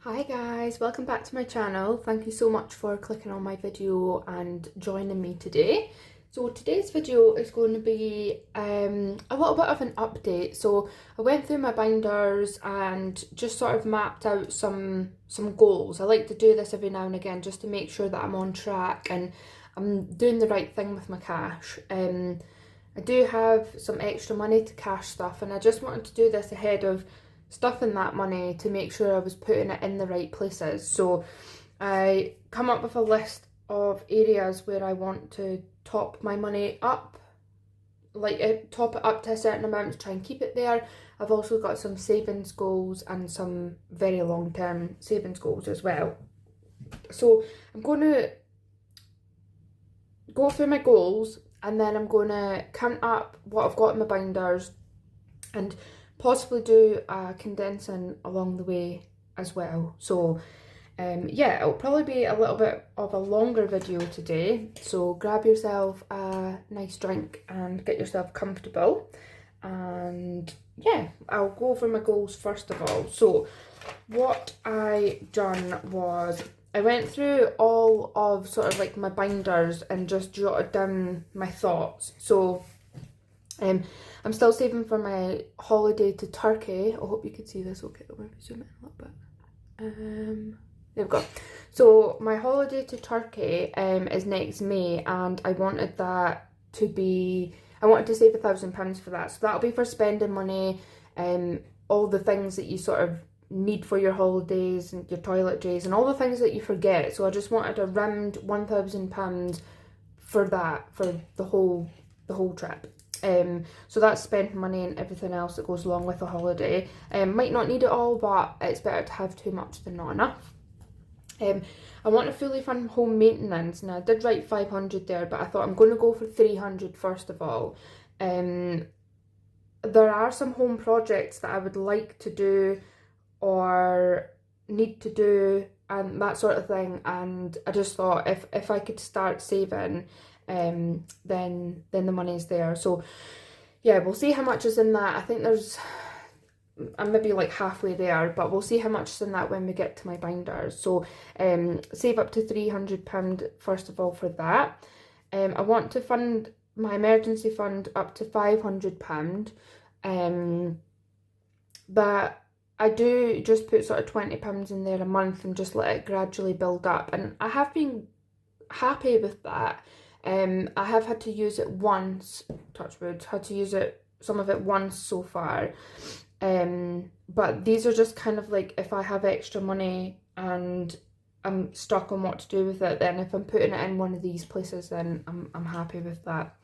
Hi guys, welcome back to my channel. Thank you so much for clicking on my video and joining me today. So today's video is going to be a little bit of an update. So I went through my binders and just sort of mapped out some goals. I like to do this every now and again just to make sure that I'm on track and I'm doing the right thing with my cash. I do have some extra money to cash stuff, and I just wanted to do this ahead of stuffing that money to make sure I was putting it in the right places. So I come up with a list of areas where I want to top my money up, like top it up to a certain amount to try and keep it there. I've also got some savings goals and some very long-term savings goals as well. So I'm going to go through my goals and then I'm going to count up what I've got in my binders and possibly do a condensing along the way as well. So yeah, it'll probably be a little bit of a longer video today, so grab yourself a nice drink and get yourself comfortable, and yeah, I'll go over my goals first of all. So what I done was I went through all of sort of like my binders and just jotted down my thoughts. So I'm still saving for my holiday to Turkey. I hope you can see this okay. I'll maybe zoom in a little bit. There we go. So my holiday to Turkey is next May, and I wanted that to be, I wanted to save £1,000 for that. So that'll be for spending money, all the things that you sort of need for your holidays and your toiletries and all the things that you forget. So I just wanted a round £1,000 for that, for the whole trip. So that's spent money and everything else that goes along with a holiday. Might not need it all, but it's better to have too much than not enough. I want to fully fund home maintenance. Now I did write 500 there, but I thought I'm going to go for 300 first of all. There are some home projects that I would like to do or need to do and that sort of thing, and I just thought if I could start saving, then the money's there. So yeah, we'll see how much is in that. I think I'm maybe like halfway there, but we'll see how much is in that when we get to my binders. So save up to £300 first of all for that. I want to fund my emergency fund up to £500, but I do just put sort of £20 in there a month and just let it gradually build up, and I have been happy with that. I have had to use it once, touch wood, had to use it, some of it once so far. But these are just kind of like if I have extra money and I'm stuck on what to do with it, then if I'm putting it in one of these places, then I'm happy with that.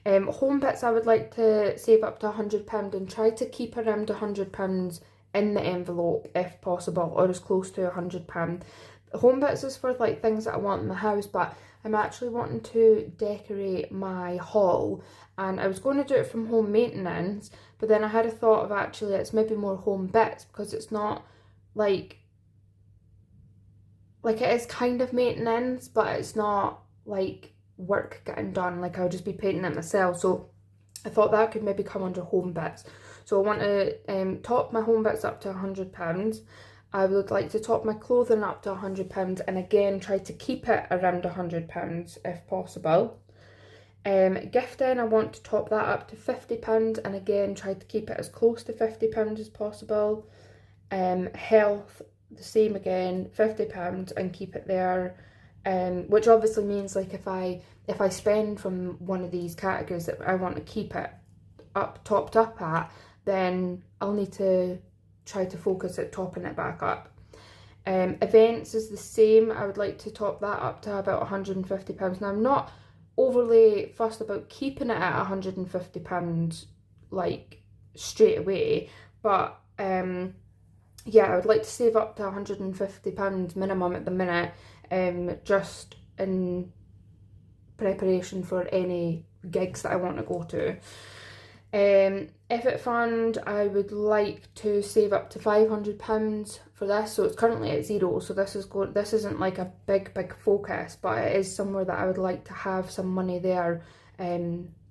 Home bits, I would like to save up to £100 and try to keep around £100 in the envelope if possible, or as close to £100. Home bits is for like things that I want in the house, but I'm actually wanting to decorate my hall, and I was going to do it from home maintenance, but then I had a thought of actually it's maybe more home bits because it's not like it is kind of maintenance, but it's not like work getting done, like I'll just be painting it myself. So I thought that could maybe come under home bits. So I want to top my home bits up to £100. I would like to top my clothing up to £100 and again try to keep it around £100 if possible. Gifting, I want to top that up to £50 and again try to keep it as close to £50 as possible. Health, the same again, £50 and keep it there. Which obviously means like if I spend from one of these categories that I want to keep it topped up at, then I'll need to try to focus at topping it back up. Events is the same. I would like to top that up to about £150. Now I'm not overly fussed about keeping it at £150 like straight away, but yeah, I would like to save up to £150 minimum at the minute, just in preparation for any gigs that I want to go to. Effort fund, I would like to save up to £500 for this. So it's currently at 0, so this isn't like a big focus, but it is somewhere that I would like to have some money there,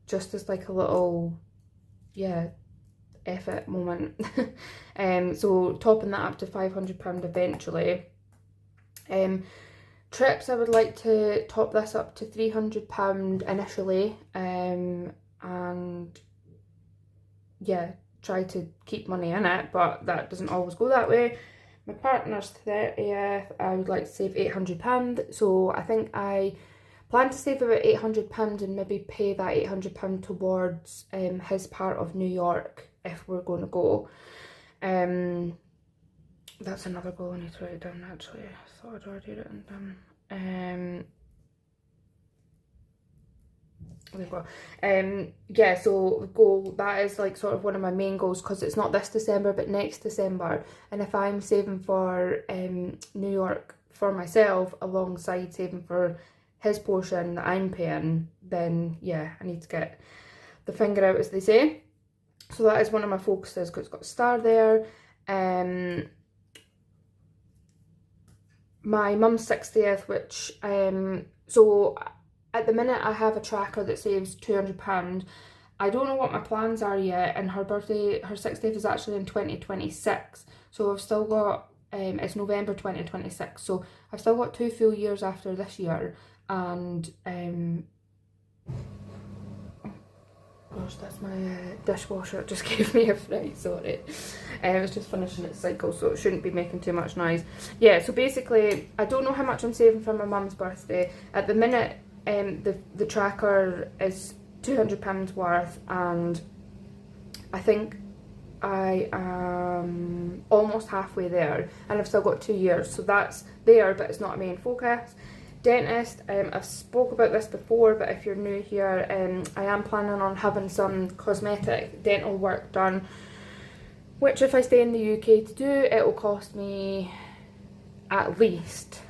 just as like a little, yeah, F it moment. So topping that up to £500 eventually. Trips, I would like to top this up to £300 initially, and yeah, try to keep money in it, but that doesn't always go that way. My partner's 30th, I would like to save £800, so I think I plan to save about £800 and maybe pay that £800 towards his part of New York if we're going to go. That's another goal I need to write down actually. I thought I'd already written down. There we go. Yeah, so goal, that is like sort of one of my main goals, because it's not this December but next December, and if I'm saving for New York for myself alongside saving for his portion that I'm paying, then yeah, I need to get the finger out, as they say. So that is one of my focuses, because it's got a star there. My mum's 60th, which so at the minute I have a tracker that saves £200. I don't know what my plans are yet, and her birthday, her 60th is actually in 2026, so I've still got it's November 2026, so I've still got 2 full years after this year. And gosh, that's my dishwasher. It just gave me a fright, sorry. It's just finishing its cycle, so it shouldn't be making too much noise. Yeah, so basically, I don't know how much I'm saving for my mum's birthday. At the minute, the tracker is £200 worth, and I think I am almost halfway there, and I've still got 2 years, so that's there, but it's not a main focus. Dentist, I've spoke about this before, but if you're new here, I am planning on having some cosmetic dental work done, which if I stay in the UK to do, it will cost me at least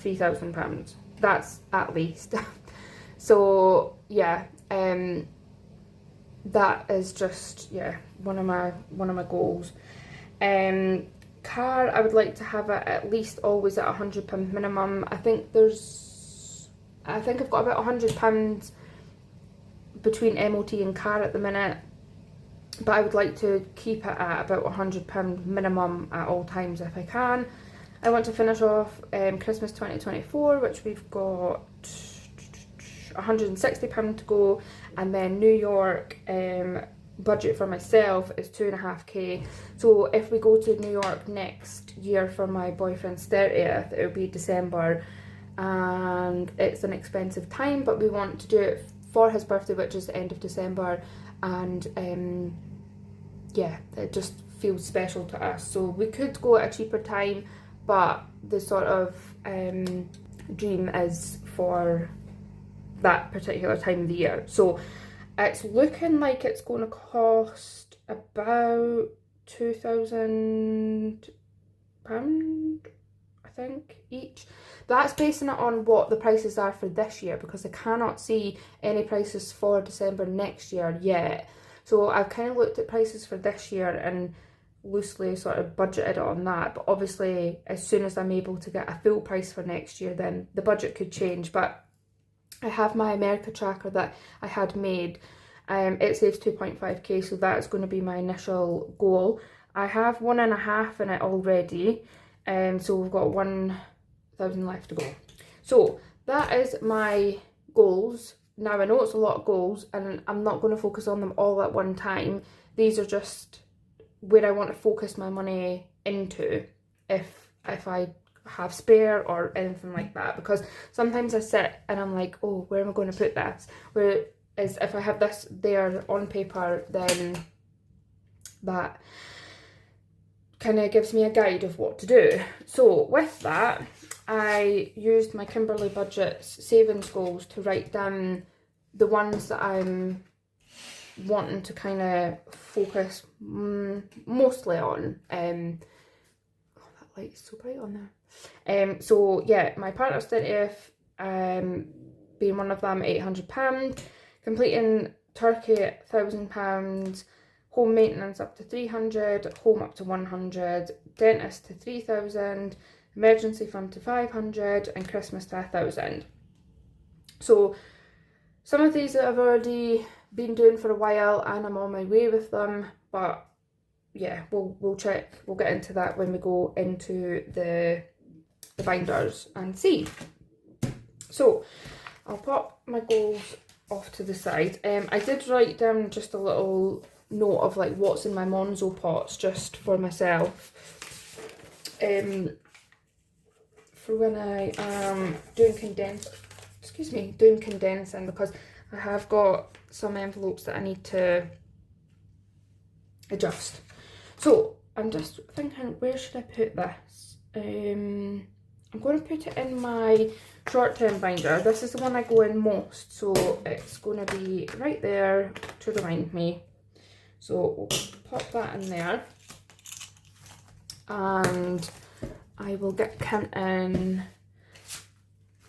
£3,000. That's at least. So yeah, that is just, yeah, one of my goals. Car, I would like to have it at least always at £100 minimum. I think I've got about £100 between MOT and car at the minute, but I would like to keep it at about £100 minimum at all times if I can. I want to finish off Christmas 2024, which we've got £160 to go, and then New York, budget for myself is 2.5k. So if we go to New York next year for my boyfriend's 30th, it'll be December, and it's an expensive time, but we want to do it for his birthday, which is the end of December, and yeah, it just feels special to us. So we could go at a cheaper time, but the sort of dream is for that particular time of the year. So it's looking like it's going to cost about £2,000, I think, each. That's basing it on what the prices are for this year, because I cannot see any prices for December next year yet. So I've kind of looked at prices for this year and loosely sort of budgeted on that. But obviously, as soon as I'm able to get a full price for next year, then the budget could change. But I have my America tracker that I had made. It saves 2.5k, so that is going to be my initial goal. I have 1.5 in it already, so we've got 1,000 left to go. So that is my goals. Now I know it's a lot of goals, and I'm not going to focus on them all at one time. These are just where I want to focus my money into if I have spare or anything like that, because sometimes I sit and I'm like, oh, where am I going to put this? Whereas if I have this there on paper, then that kind of gives me a guide of what to do. So with that, I used my Kimberly Budget's savings goals to write down the ones that I'm wanting to kind of focus mostly on. Oh, that light is so bright on there. So yeah, my partner's 30th, being one of them, £800, completing Turkey at £1,000, home maintenance up to 300, home up to 100, dentist to 3,000, emergency fund to 500, and Christmas to 1,000. So some of these that I've already been doing for a while and I'm on my way with them, but yeah, we'll check, we'll get into that when we go into the binders and see. So I'll pop my goals off to the side. I did write down just a little note of like what's in my Monzo pots just for myself. For when I am doing condensing, because I have got some envelopes that I need to adjust. So I'm just thinking, where should I put this? I'm going to put it in my short-term binder. This is the one I go in most, so it's going to be right there to remind me. So we'll pop that in there, and I will get counting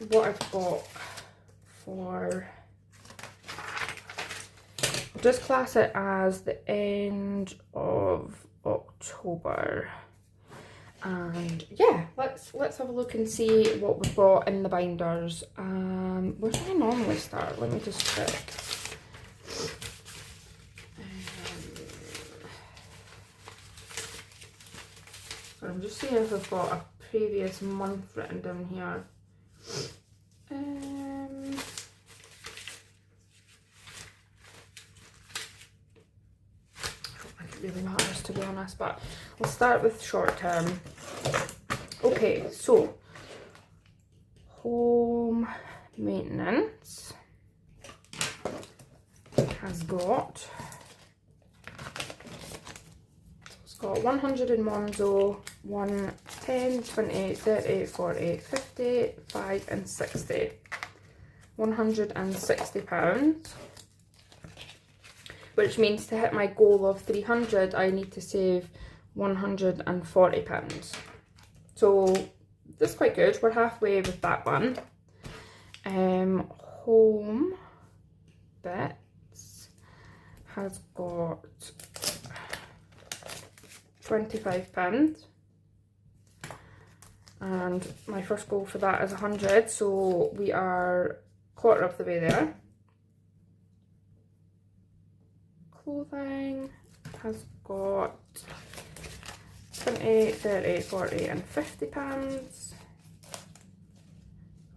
what I've got for, I'll just class it as the end of October. And yeah, let's have a look and see what we've got in the binders. Where do I normally start? Let me just check. So I'm just seeing if I've got a previous month written down here. I don't think it really matters, to be honest, but I'll start with short term. Okay, so home maintenance has got, it's got 100 in Monzo, 1, 10, 20, 30, 40, 50, 5 and 60. £160, which means to hit my goal of 300 I need to save £140. So that's quite good, we're halfway with that one. Home bits has got £25, and my first goal for that is 100, so we are quarter of the way there. Clothing has got 20, 30, 40 and £50.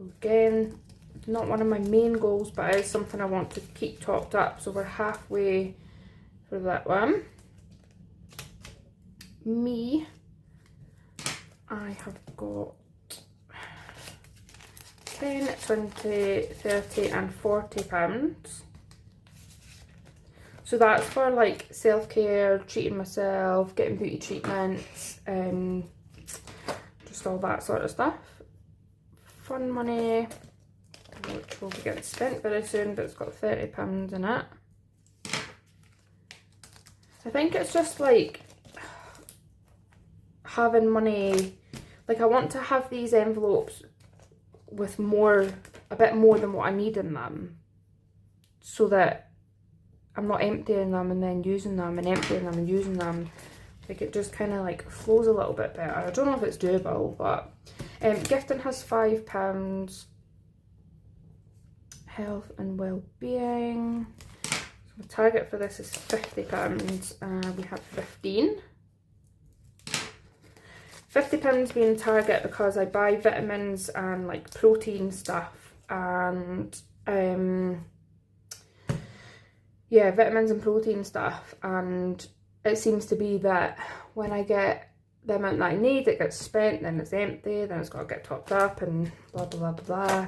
Again, not one of my main goals, but it is something I want to keep topped up, so we're halfway for that one. Me, I have got 10, 20, 30 and £40. So that's for like self-care, treating myself, getting beauty treatments, just all that sort of stuff. Fun money, which will be getting spent very soon, but it's got £30 in it. I think it's just like having money, like I want to have these envelopes with a bit more than what I need in them, so that I'm not emptying them and then using them and emptying them and using them. Like it just kind of like flows a little bit better. I don't know if it's doable, but gifting has £5. Health and well-being, so the target for this is £50. We have 15. £50 being target because I buy vitamins and like protein stuff, and yeah, vitamins and protein stuff, and it seems to be that when I get the amount that I need, it gets spent, then it's empty, then it's got to get topped up and blah blah blah blah.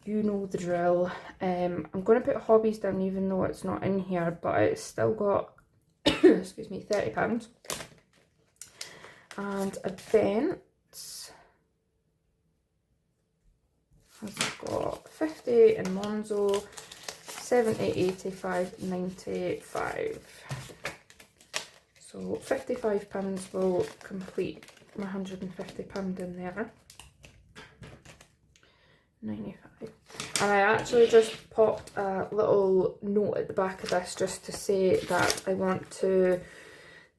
You know the drill. I'm going to put hobbies down even though it's not in here, but it's still got excuse me, £30. And events has got 50 in Monzo, 70, 85, 95. So £55 will complete my £150 in there. 95. And I actually just popped a little note at the back of this just to say that I want to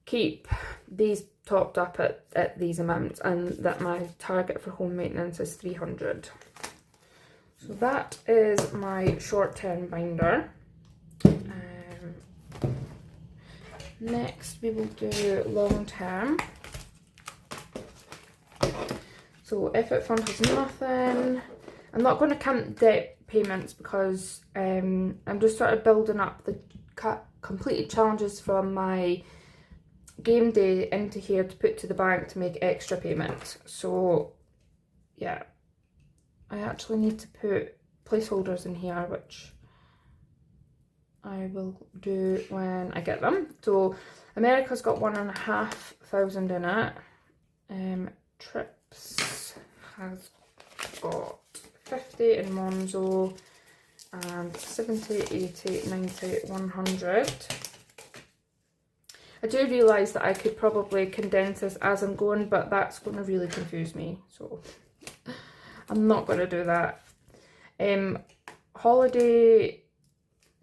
keep these topped up at these amounts, and that my target for home maintenance is 300. So that is my short-term binder. Next we will do long term. So effort fund has nothing. I'm not going to count debt payments because I'm just sort of building up the completed challenges from my game day into here to put to the bank to make extra payments. So yeah, I actually need to put placeholders in here, which I will do when I get them. So America's got 1,500 in it. Trips has got 50 in Monzo and 70, 80, 90, 100. I do realise that I could probably condense this as I'm going, but that's going to really confuse me, so I'm not going to do that. Holiday,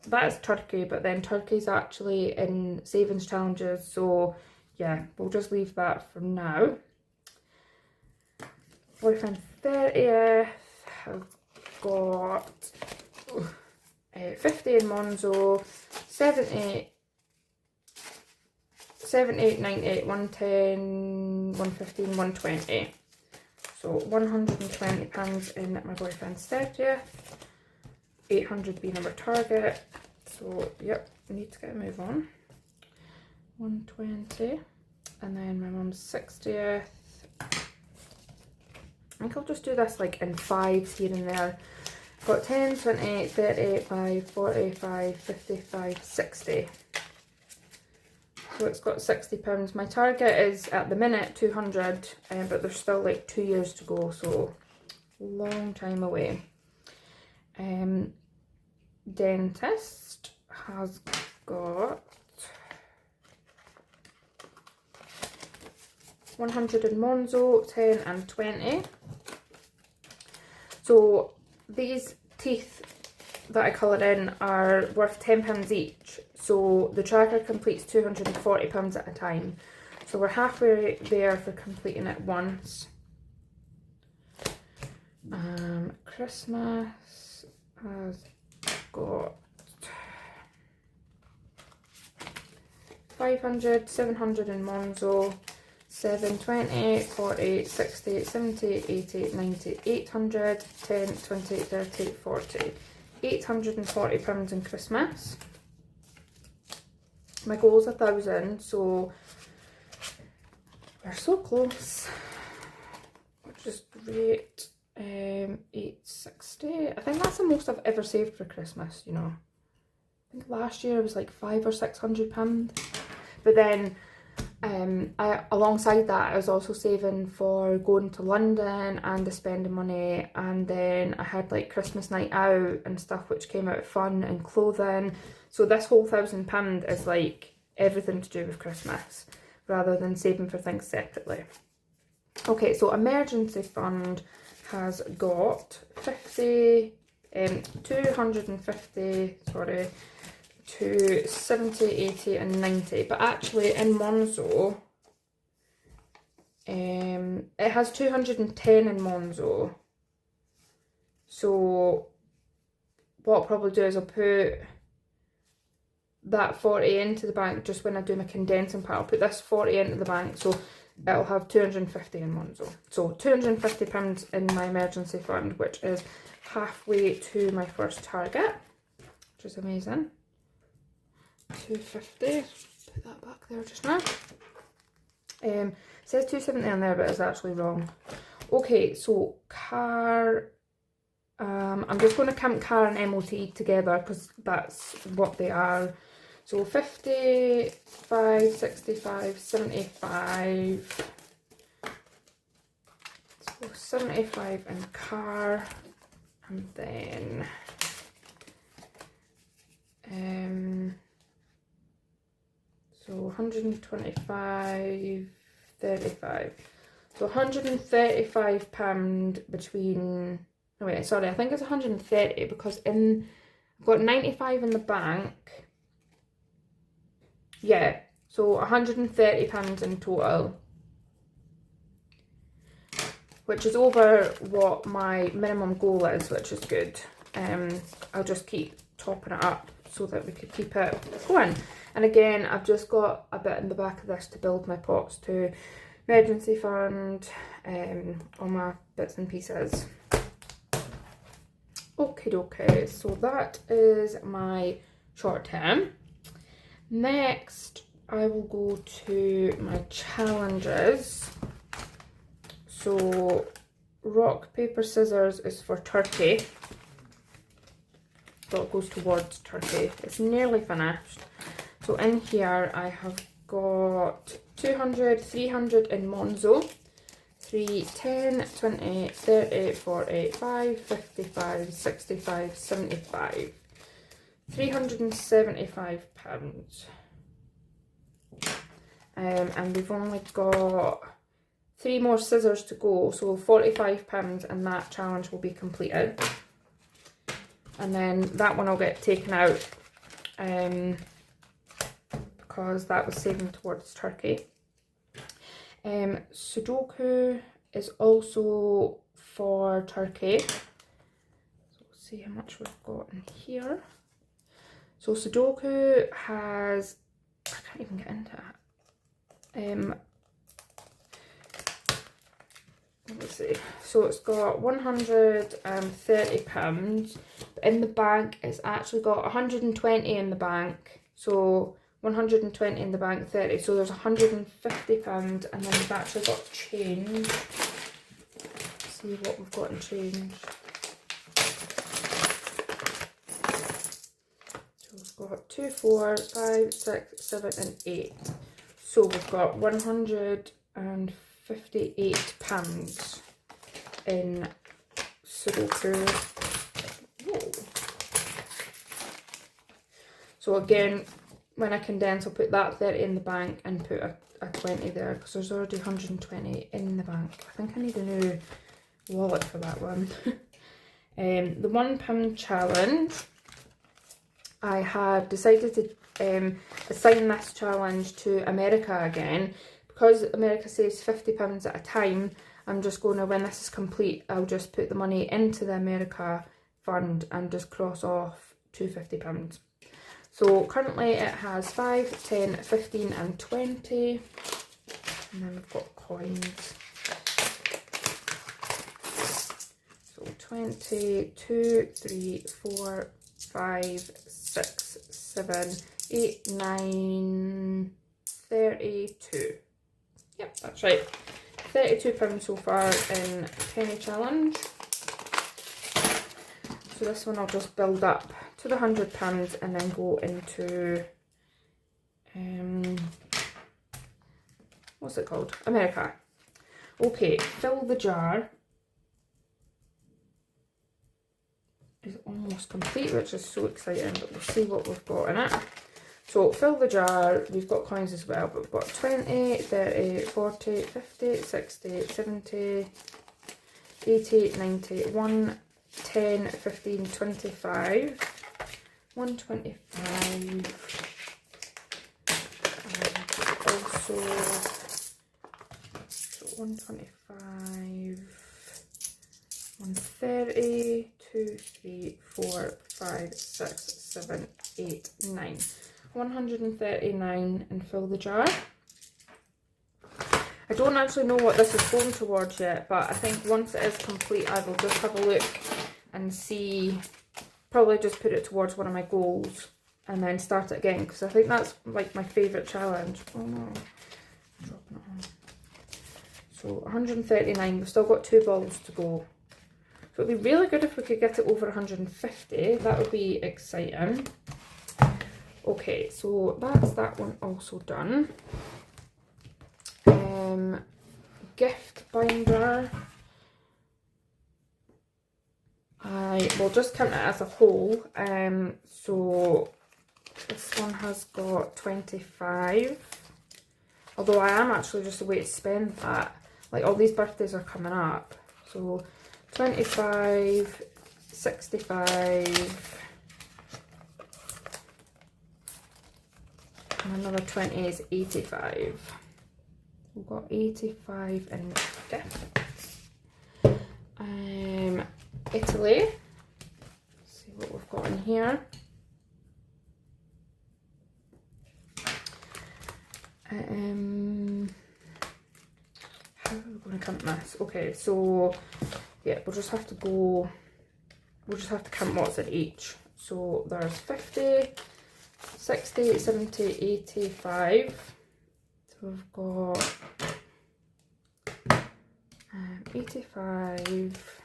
that is Turkey, but then Turkey's actually in savings challenges, so yeah, we'll just leave that for now. Boyfriend 30th has got 50 in Monzo, 70, 78, 98, 110, 115, 120. So £120 in my boyfriend's 30th, 800 being our target. So yep, need to get a move on. 120, and then my mum's 60th. I think I'll just do this like in fives here and there. I've got 10, 20, 30, 5, 45, 55, 60. So it's got £60. My target is at the minute 200, but there's still like 2 years to go, so long time away. Dentist has got 100 in Monzo, 10 and 20. So these teeth that I colour in are worth £10 each. So the tracker completes £240 at a time. So we're halfway there for completing it once. Christmas has got 500, 700 in Monzo, 7, 20, 40, 60, 70, 80, 90, 800, 10, 20, 30, 40. £840 in Christmas. My goal's 1,000, so we're so close, which is great. 860. I think that's the most I've ever saved for Christmas, you know. I think last year it was like £500 or £600. But then alongside that I was also saving for going to London and the spending money, and then I had like Christmas night out and stuff which came out fun and clothing. So this whole £1,000 is like everything to do with Christmas rather than saving for things separately. Okay, so emergency fund has got 250, sorry, to 70, 80 and 90, but actually in Monzo it has 210 in Monzo. So what I'll probably do is I'll put that 40 into the bank just when I do my condensing part. I'll put this 40 into the bank, so it'll have 250 in Monzo. So £250 in my emergency fund, which is halfway to my first target, which is amazing. 250, put that back there just now. It says 270 on there, but it's actually wrong. Okay, so car, I'm just going to count car and MOT together because that's what they are. So 55, 65, 75, so 75 in car, and then so 125, 35. So £135 between, oh wait, sorry, I think it's 130 because I've got 95 in the bank. Yeah, so £130 in total, which is over what my minimum goal is, which is good. I'll just keep topping it up so that we could keep it going. And again, I've just got a bit in the back of this to build my pots to emergency fund, all my bits and pieces. Okay, so that is my short term. Next, I will go to my challenges. So, rock, paper, scissors is for turkey. So it goes towards turkey. It's nearly finished. So in here I have got 200, 300 in Monzo, 3, 10, 20, 30, 40, 5, 55, 65, 75. £375. And we've only got 3 more scissors to go, so £45 and that challenge will be completed. And then that one will get taken out because that was saving towards turkey. Sudoku is also for turkey. So we'll see how much we've got in here. So Sudoku has, I can't even get into it. Let's see. So it's got £130. But in the bank, it's actually got 120 in the bank. So 120 in the bank, 30. So there's £150, and then we've actually got change. Let's see what we've got in change. So we've got 2, 4, 5, 6, 7, and 8. So we've got £158 in Sudoku. Whoa. So again, when I condense, I'll put that 30 in the bank and put a 20 there because there's already 120 in the bank. I think I need a new wallet for that one. The £1 challenge, I have decided to assign this challenge to America again. Because America saves £50 at a time, I'm just going to, when this is complete, I'll just put the money into the America fund and just cross off £250. So currently it has 5, 10, 15 and 20. And then we've got coins. So 20, 2, 3, 4, 5, 6, 7, 8, 9, 32. Yep, that's right. £32 so far in penny challenge. So this one I'll just build up to the £100 and then go into what's it called? America. Okay, fill the jar is almost complete, which is so exciting, but we'll see what we've got in it. So fill the jar, we've got coins as well, but we've got 20, 30, 40, 50, 60, 70, 80, 90, 1, 10, 15, 25, 125, and also, so 125, 130, 2, 3, 4, 5, 6, 7, 8, 9. 139 and fill the jar. I don't actually know what this is going towards yet, but I think once it is complete I will just have a look and see, probably just put it towards one of my goals and then start it again, because I think that's like my favourite challenge. Oh no, dropping it on. So 139, we've still got 2 balls to go. So it'd be really good if we could get it over 150, that would be exciting. Okay, so that's that one also done. Gift binder. I will just count it as a whole. So this one has got 25. Although I am actually just a way to spend that. Like all these birthdays are coming up. So 25, 65. And another 20 is 85. We've got 85 in gifts. Italy. Let's see what we've got in here. How are we going to count this? Okay, so yeah, we'll just have to go, we'll just have to count what's in each. So there's 50, 60, 70, 85. So we've got 85.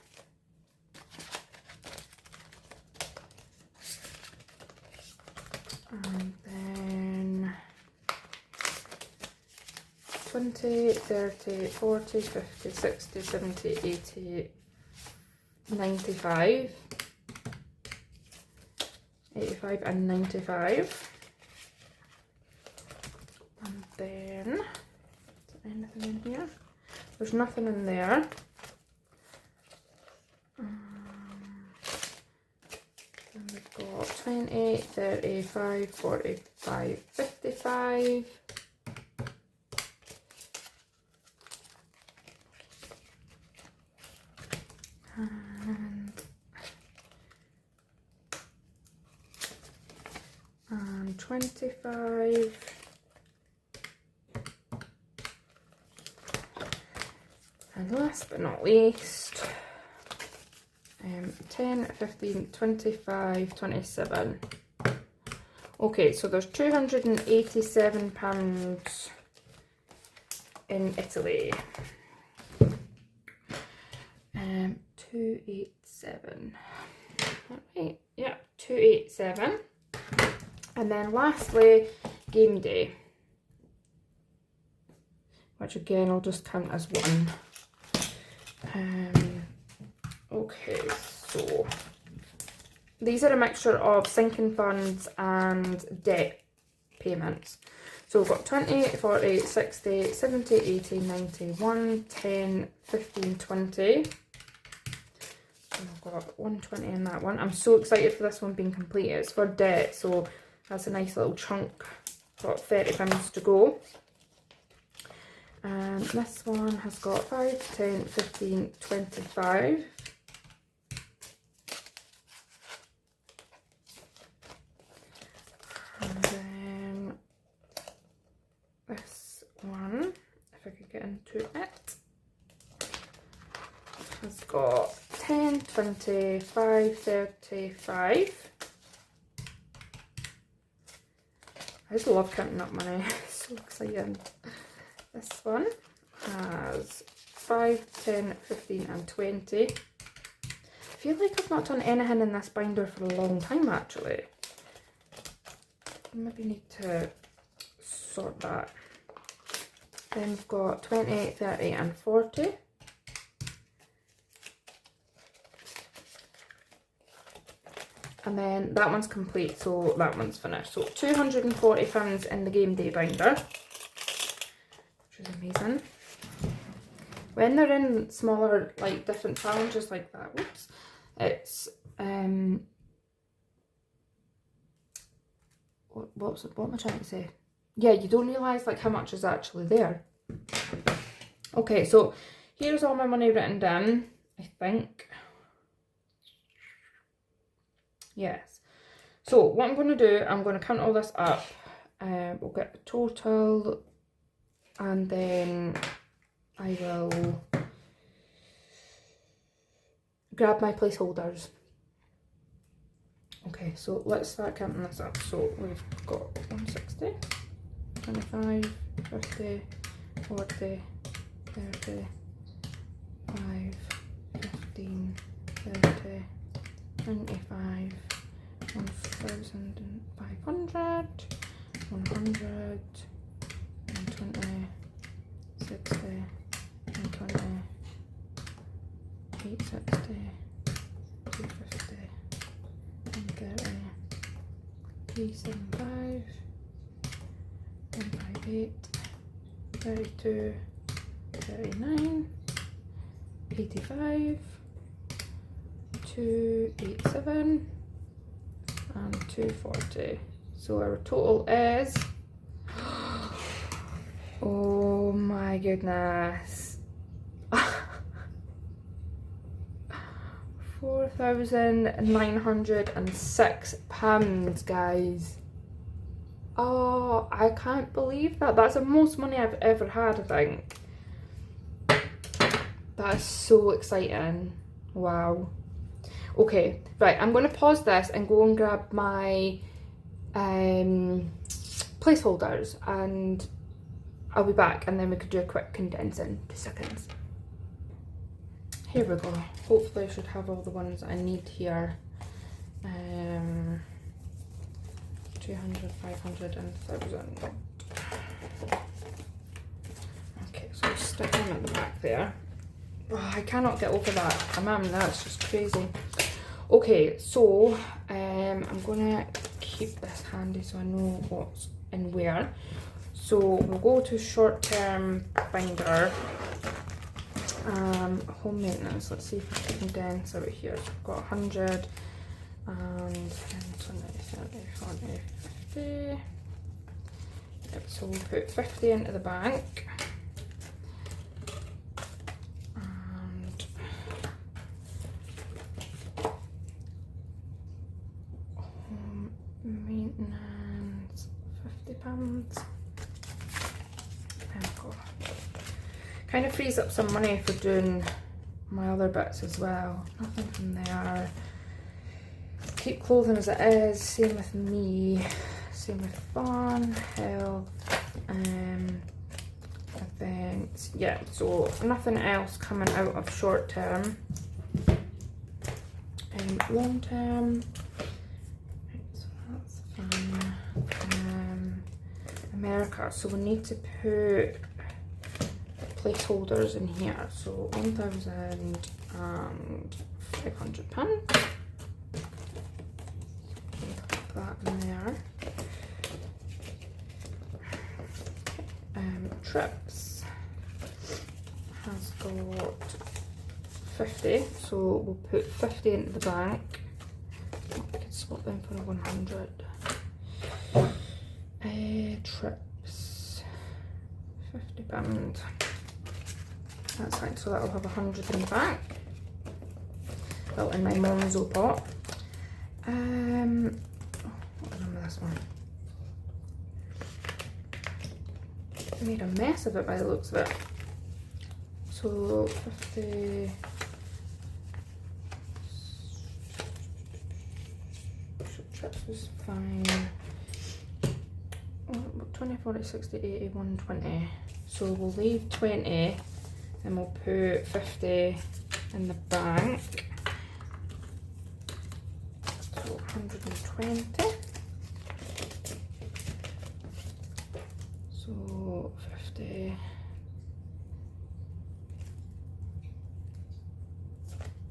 And then 20, 30, 40, 50, 60, 70, 80, 95. 85 and 95. And then, is there anything in here? There's nothing in there. Then we've got 20, 35, 45, 55. And 25. And last but not least, 10, 15, 25, 27. Okay, so there's £287 in Italy. 287. Right, yeah, 287. And then lastly, game day, which again I'll just count as one. Okay, so these are a mixture of sinking funds and debt payments. So we've got 20, 40, 60, 70, 80, 90, 1, 10, 15, 20. I've got 120 in that one. I'm so excited for this one being completed. It's for debt, so that's a nice little chunk. Got 30 pounds to go. And this one has got 5, 10, 15, 25. And then this one, if I could get into it, has got 10, 20, 5, 35. I just love counting up money, so exciting. This one has 5, 10, 15 and 20. I feel like I've not done anything in this binder for a long time actually. Maybe need to sort that. Then we've got 20, 30 and 40. And then that one's complete, so that one's finished. So £240 in the game day binder, which is amazing. When they're in smaller, like different challenges like that, whoops, it's what am I trying to say? Yeah, you don't realise like how much is actually there. Okay, so here's all my money written down, I think. Yes. So what I'm going to do, I'm going to count all this up. We'll get the total, and then I will grab my placeholders. Okay, so let's start counting this up. So we've got 160, 25, 50, 40, 30, 5, 15, 30, 25, 1,500, 100, 120, 60, 120, 860, 250, 130, 375, 158, 32, 39, 85, 287 and 240. So our total is, oh my goodness, £4,906, guys. Oh, I can't believe that. That's the most money I've ever had, I think. That is so exciting. Wow. Okay, right, I'm going to pause this and go and grab my placeholders, and I'll be back, and then we could do a quick condensing. 2 seconds. Here we go. Hopefully I should have all the ones I need here. 200, 500 and 1000. Okay, so I'll stick them at the back there. Oh, I cannot get over that. That's just crazy. Okay, so I'm gonna keep this handy so I know what's in where. So we'll go to short-term binder. Home maintenance. Let's see if I can condense out here. So we've got 100 and 10, 20, 30, 40, 50. Yep, so we'll put 50 into the bank. And home maintenance, £50. Kind of frees up some money for doing my other bits as well. Nothing from there. Keep clothing as it is. Same with me. Same with fun, health, events. Yeah, so nothing else coming out of short term. Long term. Right, so that's fine. America. So we need to put placeholders in here, so £1,500. Put that in there. Trips has got 50, so we'll put 50 into the bank. Oh, we could swap them for a 100. Trips, £50. That's fine, so that'll have 100 in the bank. Well, in my Monzo pot. What was with this one? I made a mess of it by the looks of it. So 50. Trips was fine. 20, 40, 60, 80, 120. So we'll leave 20. And we'll put 50 in the bank. So 120. So 50.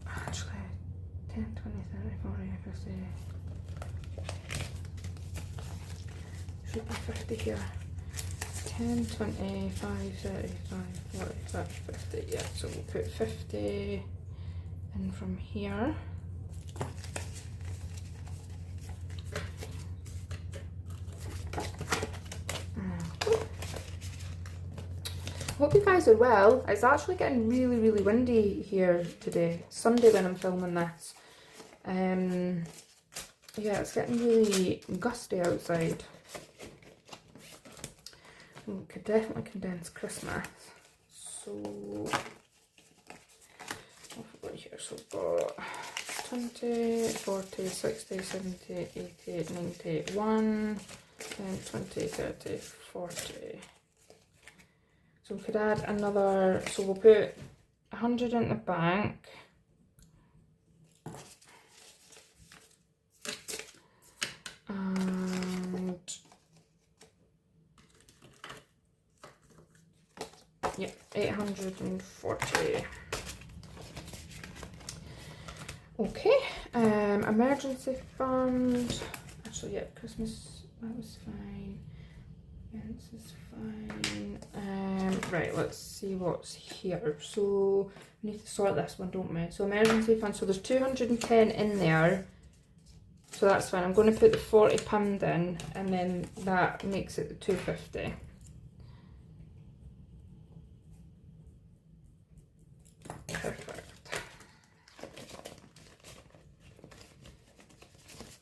Actually, 10, 20, 30, 40, 50. Should be 50 here. 10, 20, 5, 35, 45, 50. Yeah, so we'll put 50 in from here. Hope you guys are well. It's actually getting really, really windy here today. Sunday when I'm filming this. Yeah, it's getting really gusty outside. We could definitely condense Christmas. So, what have we got here? So we've got 20, 40, 60, 70, 80, 90, 1, 10, 20, 30, 40. So we could add another, so we'll put 100 in the bank. And yeah, 840. Okay, emergency fund. Actually, yeah, Christmas, that was fine. Events is fine. Right, let's see what's here. So we need to sort this one, don't we? So emergency fund, so there's 210 in there. So that's fine. I'm going to put the £40 in, and then that makes it the 250. Perfect.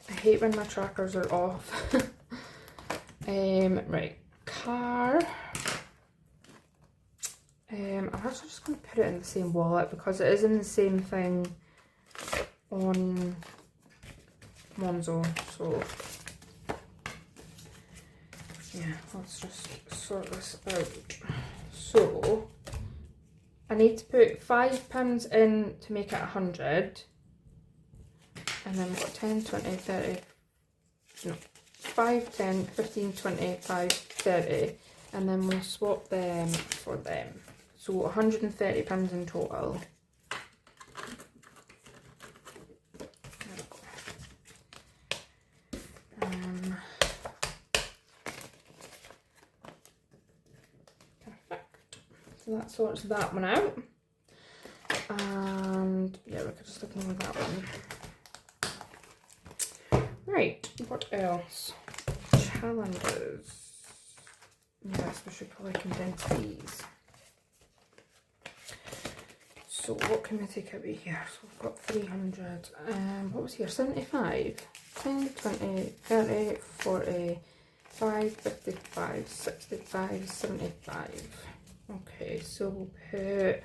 I hate when my trackers are off. Right, car. I'm actually just going to put it in the same wallet because it is in the same thing on Monzo. So yeah, let's just sort this out. So I need to put £5 in to make it 100, and then we've got 10, 20, 30, no, 5, 10, 15, 20, 5, 30, and then we'll swap them for them. So £130 in total. Perfect. So that sorts that one out. And yeah, we could just ignore that one. Right, what else? Challenges. Yes, we should probably condense these. So what can we take out of here? So we've got 300. What was here? 75. 10, 20, 30, 40, 5, 55, 65, 75. Okay, so we'll put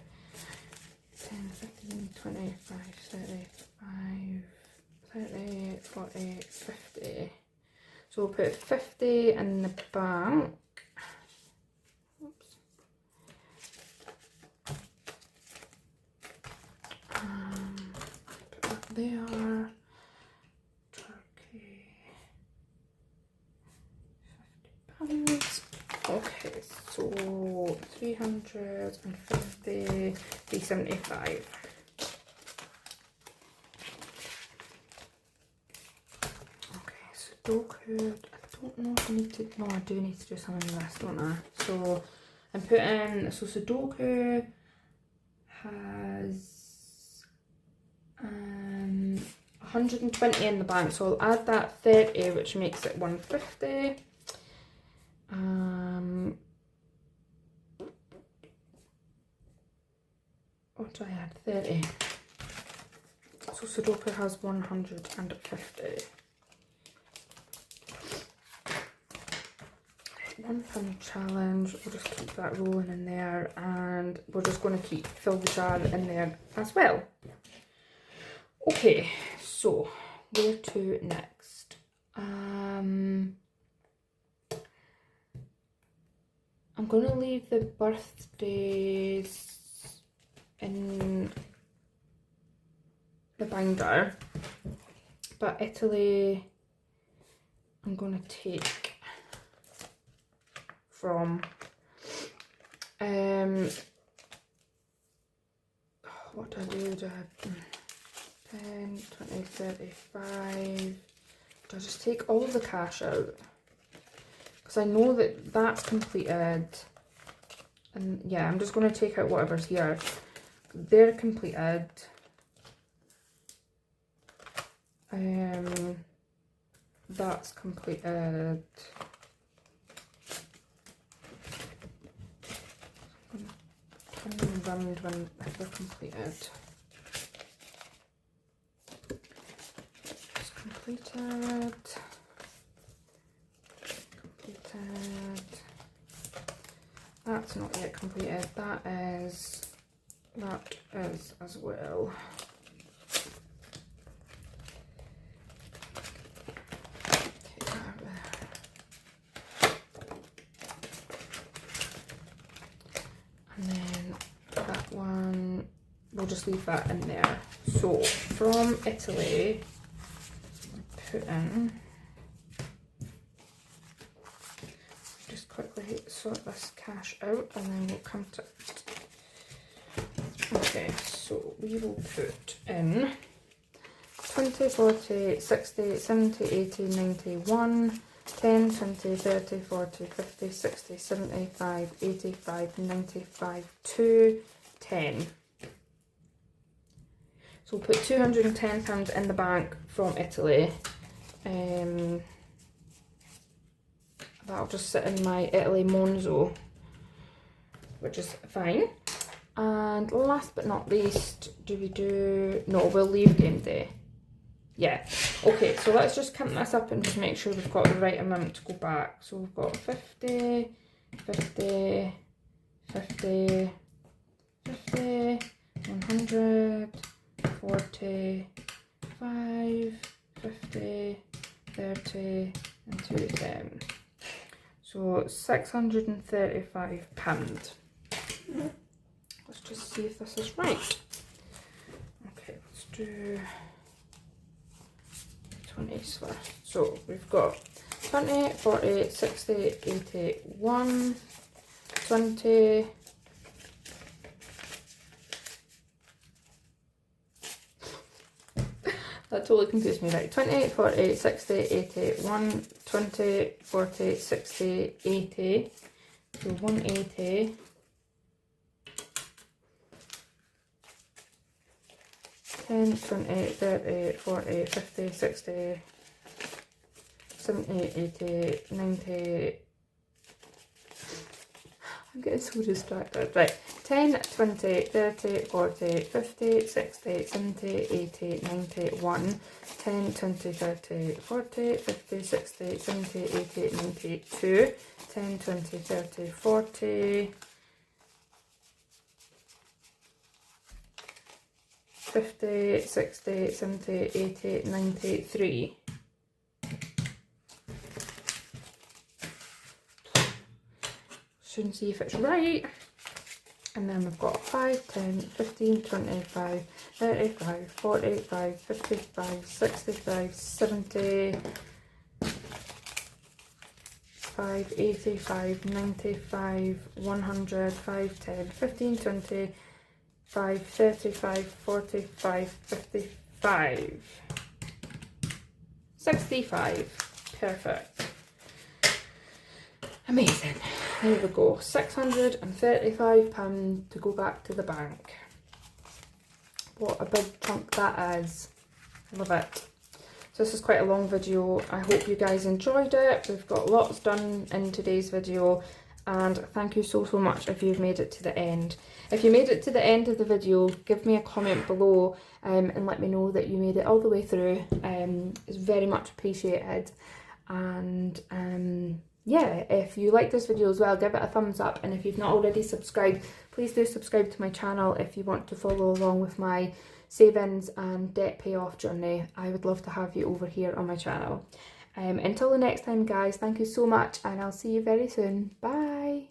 10, 15, 25, 35, 30, 40, 50. So we'll put 50 in the bank. Oops. Put that there. Turkey. £50. Okay, so 350, 375. Okay, Sudoku. I don't know if I need to. No, I do need to do some in the rest, don't I? So I'm putting. So Sudoku has 120 in the bank, so I'll add that 30, which makes it 150. What do I add? 30. So Sudoku has 150. £1 challenge. We'll just keep that rolling in there, and we're just going to fill the jar in there as well. Okay, so where to next? I'm going to leave the birthdays in the binder, but Italy I'm going to take from what do I do? 10, 20, 35. Do I just take all the cash out? Because I know that that's completed. And yeah, I'm just going to take out whatever's here. They're completed. That's completed. Turn them round when they're completed. It's completed. Completed. That's not yet completed. That is as well. Take that out there. And then that one, we'll just leave that in there. So from Italy, put in, just quickly sort this cash out and then we'll come to it. Okay, so we will put in 20, 40, 60, 70, 80, 91, 10, 20, 30, 40, 50, 60, 75, 85, 95, 2, 10. So we'll put £210 in the bank from Italy. That'll just sit in my Italy Monzo, which is fine. And last but not least, no, we'll leave game day. Yeah. Okay, so let's just count this up and just make sure we've got the right amount to go back. So we've got 50, 50, 50, 50, 100, 40, 5, 50, 30 and 2 10. So £635. Let's just see if this is right. Okay, let's do 20 Swift. So we've got 20, 40, 60, 80, 1, 20, that totally confused me, right? 20, 40, 60, 80, 1, 20, 40, 60, 80. So 180. 10, 20, 30, 40, 50, 60, 70, 80, 90. I'm getting so distracted. Right. 10, 20, 30, 40, 50, 60, 70, 80, 90, 1. 10, 20, 30, 40, 50, 60, 70, 80, 90, 2. 10, 20, 30, 40. 50, 60, 70, 80, 93. Soon see if it's right. And then we've got 5, 10, 15, 25, 35, 45, 55, 65, 70, 5, 85, 95, 100, 5, 10, 15, 20, 5, 35, 45, 55, 65. Perfect. Amazing. There we go. £635 to go back to the bank. What a big chunk that is. Love it. So this is quite a long video. I hope you guys enjoyed it. We've got lots done in today's video. And thank you so much if you've made it to the end. If you made it to the end of the video, give me a comment below and let me know that you made it all the way through. It's very much appreciated. And yeah, if you like this video as well, give it a thumbs up. And if you've not already subscribed, please do subscribe to my channel if you want to follow along with my savings and debt payoff journey. I would love to have you over here on my channel. Until the next time, guys, thank you so much, and I'll see you very soon. Bye.